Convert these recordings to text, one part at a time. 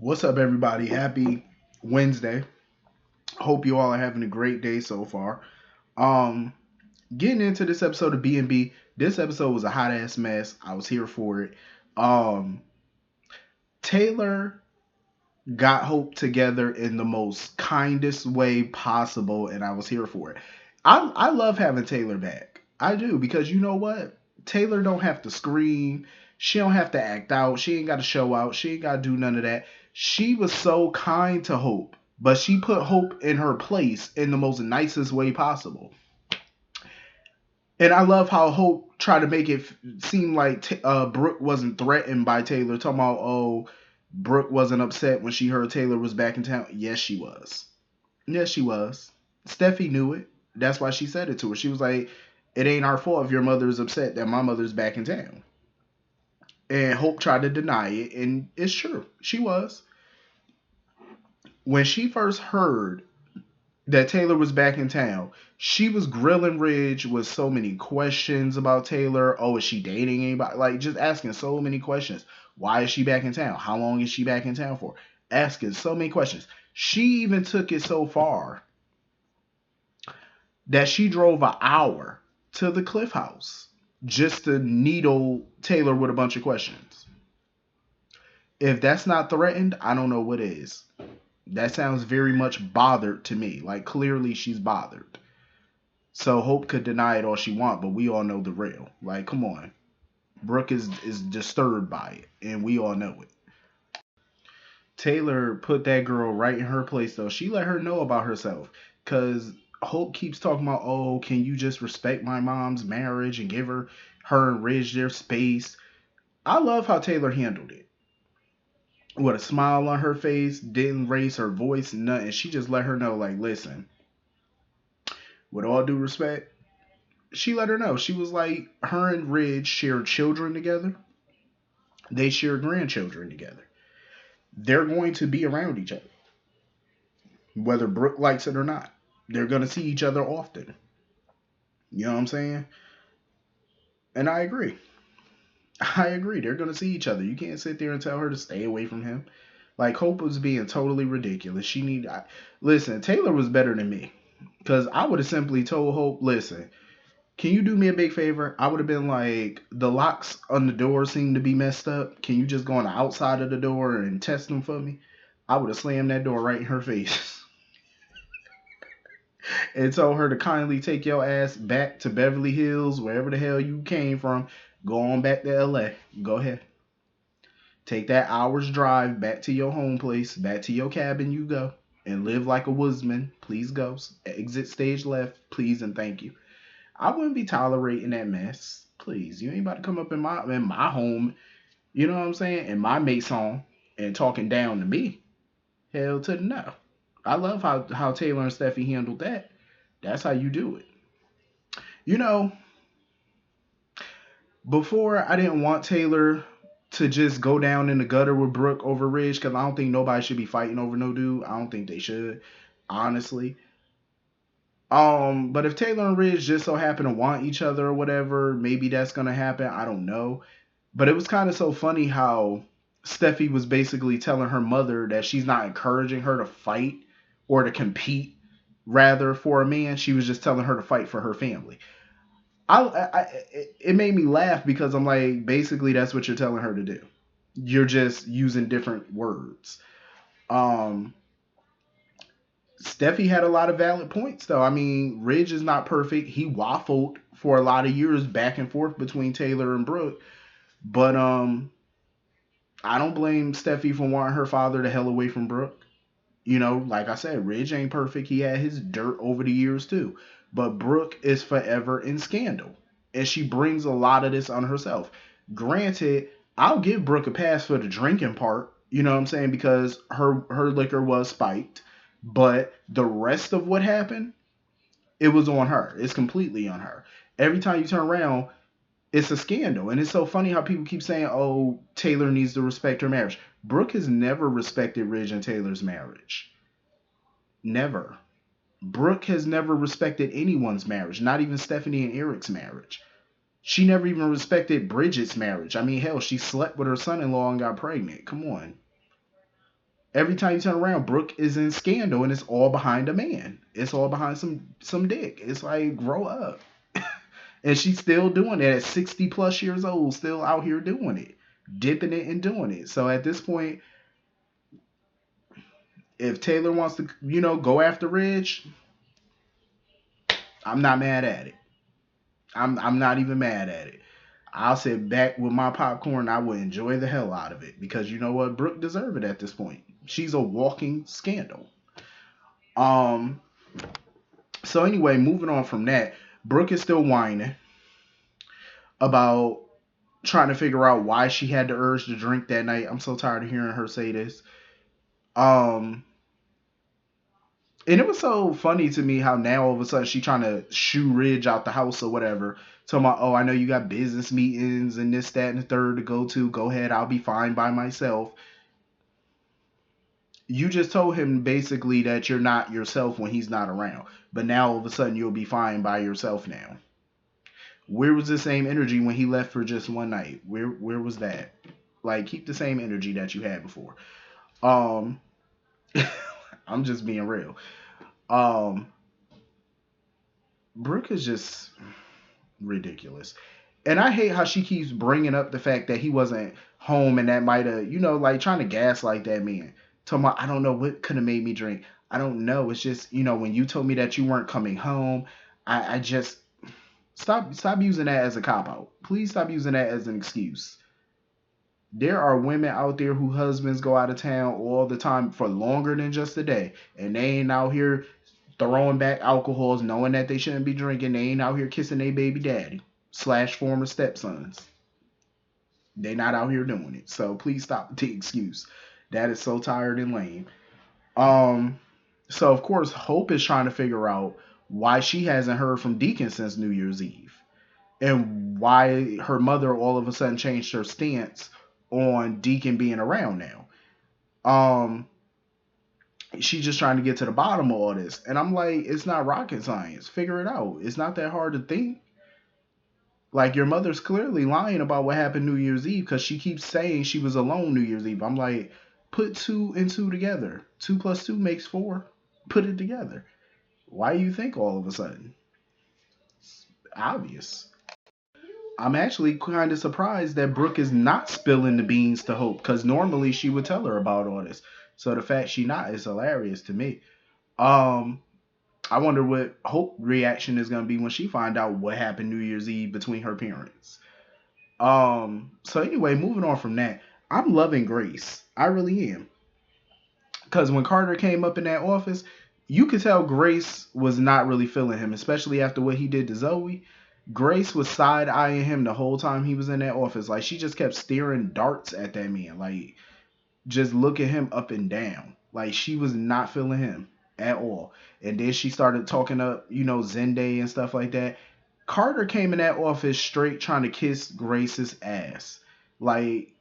What's up, everybody? Happy Wednesday. Hope you all are having a great day so far. Um, Getting into this episode of B&B. This episode was a hot ass mess. I was here for it. Um, Taylor got Hope together in the most kindest way possible, and I was here for it. I love having Taylor back. I do because you know what? Taylor don't have to scream. She don't have to act out. She ain't got to show out. She ain't got to do none of that. She was so kind to Hope, but she put Hope in her place in the most nicest way possible. And I love how Hope tried to make it seem like Brooke wasn't threatened by Taylor, talking about, oh, Brooke wasn't upset when she heard Taylor was back in town. Yes, she was. Yes, she was. Steffi knew it. That's why she said it to her. She was like, it ain't our fault if your mother is upset that my mother's back in town. And Hope tried to deny it, and it's true. She was. When she first heard that Taylor was back in town, she was grilling Ridge with so many questions about Taylor. Oh, is she dating anybody? Like, just asking so many questions. Why is she back in town? How long is she back in town for? Asking so many questions. She even took it so far that she drove an hour to the Cliff House just to needle Taylor with a bunch of questions. If that's not threatened, I don't know what is. That sounds very much bothered to me. Like, clearly she's bothered. So Hope could deny it all she want, but we all know the real. Like, come on. Brooke is disturbed by it, and we all know it. Taylor put that girl right in her place, though. She let her know about herself. Because Hope keeps talking about, oh, can you just respect my mom's marriage and give her and Ridge their space? I love how Taylor handled it. With a smile on her face, didn't raise her voice, nothing. She just let her know, like, listen, with all due respect, she let her know. She was like, her and Ridge share children together. They share grandchildren together. They're going to be around each other, whether Brooke likes it or not. They're going to see each other often. You know what I'm saying? And I agree. I agree. They're going to see each other. You can't sit there and tell her to stay away from him. Like, Hope was being totally ridiculous. Listen, Taylor was better than me. Because I would have simply told Hope, listen, can you do me a big favor? I would have been like, the locks on the door seem to be messed up. Can you just go on the outside of the door and test them for me? I would have slammed that door right in her face and told her to kindly take your ass back to Beverly Hills, wherever the hell you came from. Go on back to LA. Go ahead. Take that hour's drive back to your home place, back to your cabin you go, and live like a woodsman. Please go. Exit stage left, please and thank you. I wouldn't be tolerating that mess. Please, you ain't about to come up in my home, you know what I'm saying, in my mate's home and talking down to me. Hell to the no. I love how Taylor and Steffi handled that. That's how you do it. You know, before I didn't want Taylor to just go down in the gutter with Brooke over Ridge because I don't think nobody should be fighting over no dude. I don't think they should, honestly. But if Taylor and Ridge just so happen to want each other or whatever, maybe that's gonna happen. I don't know. But it was kind of so funny how Steffi was basically telling her mother that she's not encouraging her to fight or to compete, rather, for a man. She was just telling her to fight for her family. It made me laugh because I'm like, basically, that's what you're telling her to do. You're just using different words. Um, Steffi had a lot of valid points, though. I mean, Ridge is not perfect. He waffled for a lot of years back and forth between Taylor and Brooke. But I don't blame Steffi for wanting her father the hell away from Brooke. You know, like I said, Ridge ain't perfect. He had his dirt over the years too. But Brooke is forever in scandal. And she brings a lot of this on herself. Granted, I'll give Brooke a pass for the drinking part. You know what I'm saying? Because her liquor was spiked. But the rest of what happened, it was on her. It's completely on her. Every time you turn around, it's a scandal. And it's so funny how people keep saying, oh, Taylor needs to respect her marriage. Brooke has never respected Ridge and Taylor's marriage. Never. Brooke has never respected anyone's marriage, not even Stephanie and Eric's marriage. She never even respected Bridget's marriage. I mean, hell, she slept with her son in law and got pregnant. Come on. Every time you turn around, Brooke is in scandal, and it's all behind a man. It's all behind some dick. It's like, grow up. And she's still doing it at 60 plus years old, still out here doing it, dipping it and doing it. So at this point, if Taylor wants to, go after Ridge, I'm not mad at it. I'm not even mad at it. I'll sit back with my popcorn. I will enjoy the hell out of it because you know what, Brooke deserves it at this point. She's a walking scandal. Um. So anyway, moving on from that, Brooke is still whining about trying to figure out why she had the urge to drink that night. I'm so tired of hearing her say this. Um. And it was so funny to me how now all of a sudden she trying to shoo Ridge out the house or whatever. Talking about, oh, I know you got business meetings and this, that, and the third to go to. Go ahead, I'll be fine by myself. You just told him basically that you're not yourself when he's not around. But now all of a sudden you'll be fine by yourself now. Where was the same energy when he left for just one night? Where was that? Like, keep the same energy that you had before. Um I'm just being real. Um Brooke is just ridiculous. And I hate how she keeps bringing up the fact that he wasn't home and that might have, like trying to gaslight that man. Talking about, I don't know what could have made me drink. I don't know. It's just, when you told me that you weren't coming home, I just stop using that as a cop out. Please stop using that as an excuse. There are women out there whose husbands go out of town all the time for longer than just a day, and they ain't out here throwing back alcohols, knowing that they shouldn't be drinking. They ain't out here kissing their baby daddy / former stepsons. They not out here doing it. So please stop the excuse. That is so tired and lame. Um, so of course Hope is trying to figure out why she hasn't heard from Deacon since New Year's Eve, and why her mother all of a sudden changed her stance on Deacon being around now. Um, she's just trying to get to the bottom of all this, and I'm like, it's not rocket science. Figure it out. It's not that hard to think. Like, your mother's clearly lying about what happened New Year's Eve because she keeps saying she was alone New Year's Eve. I'm like, put 2 and 2 together. 2 plus 2 makes 4. Put it together. Why do you think all of a sudden? It's obvious. I'm actually kind of surprised that Brooke is not spilling the beans to Hope because normally she would tell her about all this. So the fact she not is hilarious to me. Um, I wonder what Hope reaction is gonna be when she find out what happened New Year's Eve between her parents. So anyway, moving on from that, I'm loving Grace. I really am. Because when Carter came up in that office, you could tell Grace was not really feeling him, especially after what he did to Zoe. Grace was side eyeing him the whole time he was in that office. Like, she just kept staring darts at that man. Like, just looking him up and down. Like, she was not feeling him at all. And then she started talking up, Zende and stuff like that. Carter came in that office straight trying to kiss Grace's ass. Like,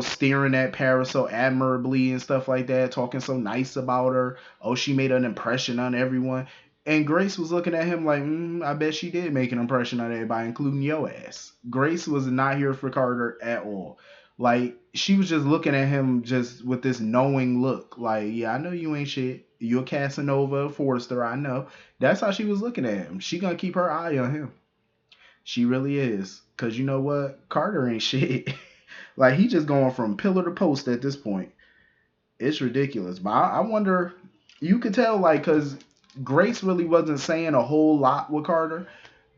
staring at Paris so admirably and stuff like that, talking so nice about her. Oh, she made an impression on everyone. And Grace was looking at him like, I bet she did make an impression on everybody, including your ass. Grace was not here for Carter at all. Like, she was just looking at him just with this knowing look. Like, yeah, I know you ain't shit. You're Casanova Forrester, I know. That's how she was looking at him. She gonna keep her eye on him. She really is. Because you know what? Carter ain't shit. Like, he just going from pillar to post at this point. It's ridiculous. But I wonder, you could tell, like, because Grace really wasn't saying a whole lot with Carter,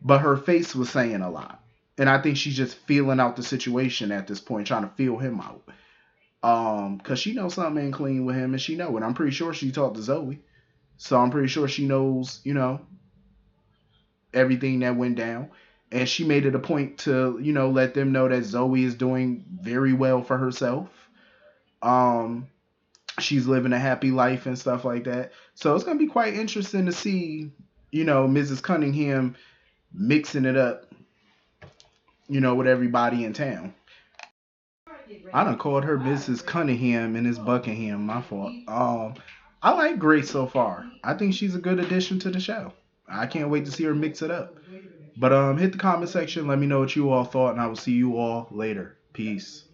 but her face was saying a lot. And I think she's just feeling out the situation at this point, trying to feel him out. Because she knows something ain't clean with him, and she know it. I'm pretty sure she talked to Zoe. So I'm pretty sure she knows, everything that went down. And she made it a point to, let them know that Zoe is doing very well for herself. Um, she's living a happy life and stuff like that. So it's gonna be quite interesting to see, Mrs. Cunningham mixing it up, with everybody in town. I done called her Mrs. Cunningham and it's Buckingham. My fault. I like Grace so far. I think she's a good addition to the show. I can't wait to see her mix it up. But hit the comment section. Let me know what you all thought, and I will see you all later. Peace.